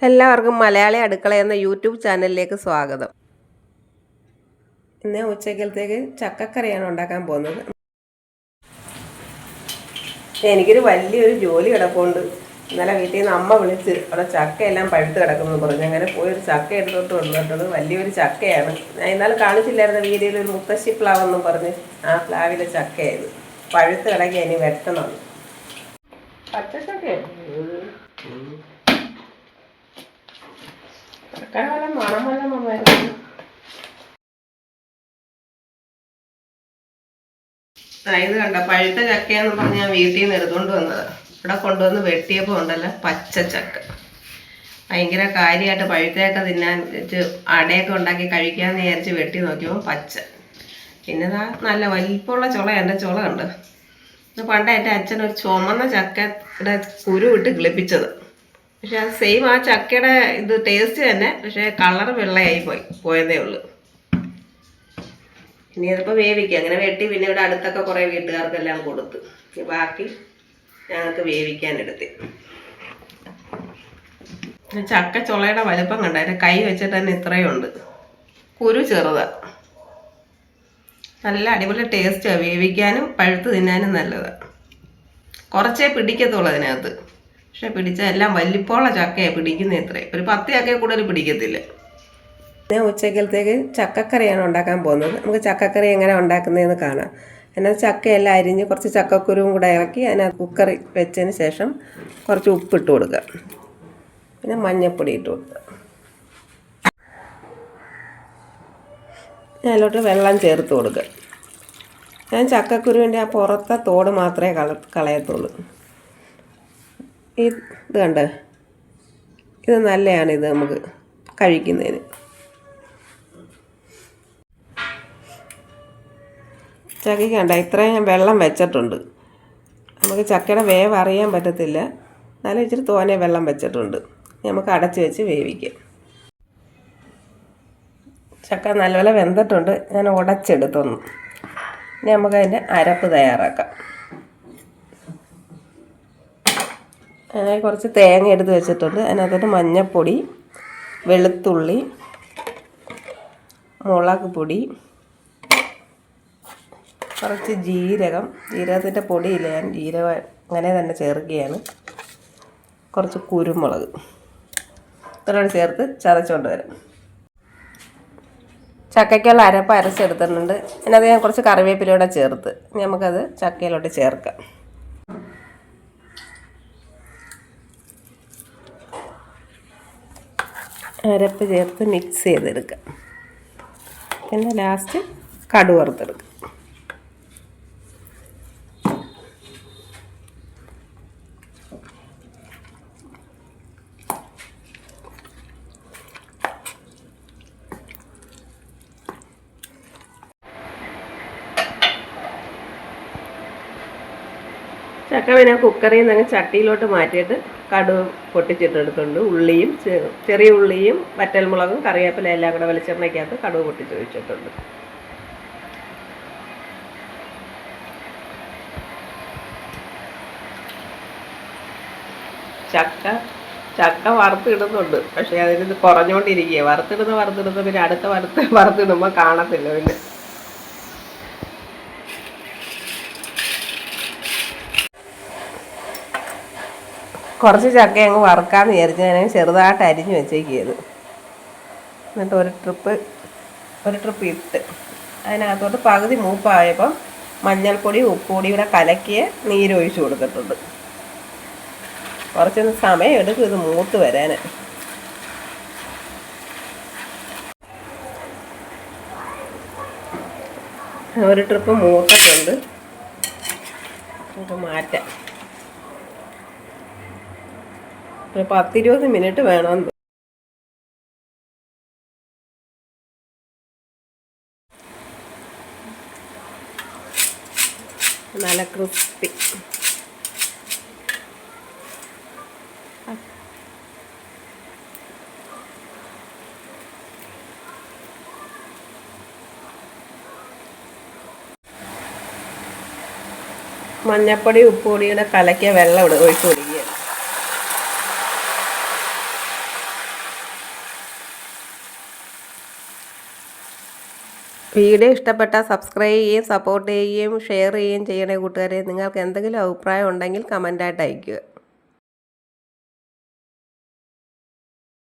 എല്ലാവർക്കും മലയാളി അടുക്കള എന്ന യൂട്യൂബ് ചാനലിലേക്ക് സ്വാഗതം. ഇന്ന് ഉച്ചക്കലത്തേക്ക് ചക്കക്കറിയാണ് ഉണ്ടാക്കാൻ പോകുന്നത്. എനിക്കൊരു വലിയൊരു ജോലി കിടപ്പുണ്ട്. ഇന്നലെ വീട്ടിൽ നിന്ന് അമ്മ വിളിച്ച് അവിടെ ചക്കയെല്ലാം പഴുത്ത് കിടക്കുന്നു പറഞ്ഞു. അങ്ങനെ പോയൊരു ചക്ക എടുത്തോട്ട് വന്നിട്ടത് വലിയൊരു ചക്കയാണ്. ഞാൻ ഇന്നാലും കാണിച്ചില്ലായിരുന്ന വീഡിയോയിൽ ഒരു മുത്തശ്ശി പ്ലാവ് എന്നും പറഞ്ഞ് ആ പ്ലാവിലെ ചക്കയായത് പഴുത്ത് കിടക്കി ഇനി വെട്ടണം. പച്ചച്ചക്കയാണ് മണമെല്ലാം വന്നായിരുന്നു. ഇത് കണ്ട പഴുത്ത ചക്കയെന്ന് പറഞ്ഞ് ഞാൻ വീട്ടിൽ നിന്ന് എടുത്തുകൊണ്ട് വന്നത്. ഇവിടെ കൊണ്ടുവന്ന് വെട്ടിയപ്പോൾ ഉണ്ടല്ലോ പച്ച ചക്ക. ഭയങ്കര കാര്യമായിട്ട് പഴുത്തയൊക്കെ തിന്നാൻ അടയൊക്കെ ഉണ്ടാക്കി കഴിക്കാമെന്ന് വിചാരിച്ച് വെട്ടി നോക്കിയപ്പോൾ പച്ച. പിന്നെ ഇതാ നല്ല വലിപ്പമുള്ള ചുള. എൻ്റെ ചുള ഉണ്ട്. ഇത് പണ്ട് എൻ്റെ അച്ഛനൊരു ചുമന്ന ചക്കയുടെ കുരു ഇട്ട് കിളിപ്പിച്ചത്. പക്ഷെ അത് സെയിം ആ ചക്കയുടെ ഇത് ടേസ്റ്റ് തന്നെ, പക്ഷേ കളർ വെള്ളയായി പോയതേ ഉള്ളൂ. ഇനി അതിപ്പോൾ വേവിക്കുക. അങ്ങനെ വെട്ടി പിന്നെ ഇവിടെ അടുത്തൊക്കെ കുറേ വീട്ടുകാർക്കെല്ലാം കൊടുത്തു. ബാക്കി ഞങ്ങൾക്ക് വേവിക്കാനെടുത്ത്. ചക്ക ചുളയുടെ വലുപ്പം കണ്ട, അതിൻ്റെ കൈ വെച്ചിട്ട് തന്നെ ഇത്രയും ഉണ്ട്. കുരു ചെറുതാണ്. നല്ല അടിപൊളി ടേസ്റ്റാണ്. വേവിക്കാനും പഴുത്ത് തിന്നാനും നല്ലതാണ്. കുറച്ചേ പിടിക്കത്തുള്ളൂ അതിനകത്ത്. പക്ഷെ പിടിച്ചാൽ എല്ലാം വലിപ്പമുള്ള ചക്കയാണ് പിടിക്കുന്നത്. ഇത്രയും ഒരു 10 ചക്കയെ കൂടുതൽ പിടിക്കത്തില്ല. ഞാൻ ഉച്ചക്കലത്തേക്ക് ചക്കക്കറിയാണ് ഉണ്ടാക്കാൻ പോകുന്നത്. നമുക്ക് ചക്കക്കറി എങ്ങനെ ഉണ്ടാക്കുന്നതെന്ന് കാണാം. എന്നാൽ ചക്കയെല്ലാം അരിഞ്ഞ് കുറച്ച് ചക്കക്കുരുവും കൂടെ ഇറക്കി അതിനകത്ത് കുക്കറി വെച്ചതിന് ശേഷം കുറച്ച് ഉപ്പിട്ട് കൊടുക്കുക. പിന്നെ മഞ്ഞൾപ്പൊടി ഇട്ട് കൊടുക്കുക. അതിലോട്ട് വെള്ളം ചേർത്ത് കൊടുക്കുക. ഞാൻ ചക്കക്കുരുവിൻ്റെ ആ പുറത്തെ തോട് മാത്രമേ കളയത്തുള്ളൂ. ഇത് കണ്ട, ഇത് നല്ലതാണ്. ഇത് നമുക്ക് കഴിക്കുന്നതിന്. ചക്കയ്ക്ക് കണ്ട ഇത്രയും ഞാൻ വെള്ളം വെച്ചിട്ടുണ്ട്. നമുക്ക് ചക്കയുടെ വേവ് അറിയാൻ പറ്റത്തില്ല. എന്നാലും ഇച്ചിരി തോനെ വെള്ളം വെച്ചിട്ടുണ്ട്. നമുക്ക് അടച്ച് വെച്ച് വേവിക്കാം. ചക്ക നല്ലപോലെ വെന്തിട്ടുണ്ട്. ഞാൻ ഉടച്ചെടുത്തൊന്നു. ഇനി നമുക്കതിൻ്റെ അരപ്പ് തയ്യാറാക്കാം. അതിനായി കുറച്ച് തേങ്ങ എടുത്ത് വെച്ചിട്ടുണ്ട്. അതിനകത്തോട്ട് മഞ്ഞൾപ്പൊടി, വെളുത്തുള്ളി, മുളക് പൊടി, കുറച്ച് ജീരകത്തിൻ്റെ പൊടിയില്ല, ഞാൻ ജീരകം അങ്ങനെ തന്നെ ചേർക്കുകയാണ്. കുറച്ച് കുരുമുളക് ഇത്രയോട് ചേർത്ത് ചതച്ചുകൊണ്ട് വരാം. ചക്കയ്ക്കുള്ള അരപ്പ് അരച്ചെടുത്തിട്ടുണ്ട്. അതിനകത്ത് ഞാൻ കുറച്ച് കറിവേപ്പിലൂടെ ചേർത്ത് നമുക്കത് ചക്കയിലോട്ട് ചേർക്കാം. അരപ്പ് ചേർത്ത് മിക്സ് ചെയ്തെടുക്കാം. പിന്നെ ലാസ്റ്റ് കടുക് വറുത്തെടുക്കാം. ചക്ക പിന്നെ കുക്കറിൽ നിന്ന് അങ്ങ് ചട്ടിയിലോട്ട് മാറ്റിയിട്ട് കടുക് പൊട്ടിച്ചിട്ടെടുത്തുണ്ട്. ഉള്ളിയും ചെറിയ ഉള്ളിയും വറ്റൽമുളകും കറിവേപ്പില എല്ലാം കൂടെ വെളിച്ചെണ്ണയ്ക്കകത്ത് കടുക് പൊട്ടിച്ച് ഒഴിച്ചിട്ടുണ്ട്. ചക്ക വറുത്തിടുന്നുണ്ട്. പക്ഷേ അതിന് കുറഞ്ഞുകൊണ്ടിരിക്കുക. വറുത്തിടുന്ന പിന്നെ അടുത്ത വറുത്തിടുമ്പോൾ കാണത്തില്ല. പിന്നെ കുറച്ച് ചക്ക അങ്ങ് വറുക്കാമെന്ന് വിചാരിച്ചു. ഞാൻ ചെറുതായിട്ട് അരിഞ്ഞ് വെച്ചേക്കിയത്. എന്നിട്ട് ഒരു ട്രിപ്പ് ഇട്ട് അതിനകത്തോട്ട് പകുതി മൂപ്പായപ്പം മഞ്ഞൾപ്പൊടി ഉപ്പുപൊടി ഇവിടെ കലക്കിയ നീരൊഴിച്ച് കൊടുത്തിട്ടുണ്ട്. കുറച്ചൊന്ന് സമയം എടുക്കും ഇത് മൂത്ത് വരാൻ. ഒരു ട്രിപ്പ് മൂത്തിട്ടുണ്ട്. നമുക്ക് മാറ്റാം. ഒരു 10-20 മിനിറ്റ് വേണം. നല്ല ക്രിസ്പി. മഞ്ഞൾപ്പൊടി ഉപ്പുപൊടിയുടെ കലക്കിയ വെള്ളം ഒഴിച്ച് കൊടുക്കുക. വീഡിയോ ഇഷ്ടപ്പെട്ടാൽ സബ്സ്ക്രൈബ് ചെയ്യുകയും സപ്പോർട്ട് ചെയ്യുകയും ഷെയർ ചെയ്യുകയും ചെയ്യണേ കൂട്ടുകാരെ. നിങ്ങൾക്ക് എന്തെങ്കിലും അഭിപ്രായം ഉണ്ടെങ്കിൽ കമൻറ്റായിട്ട് അയയ്ക്കുക.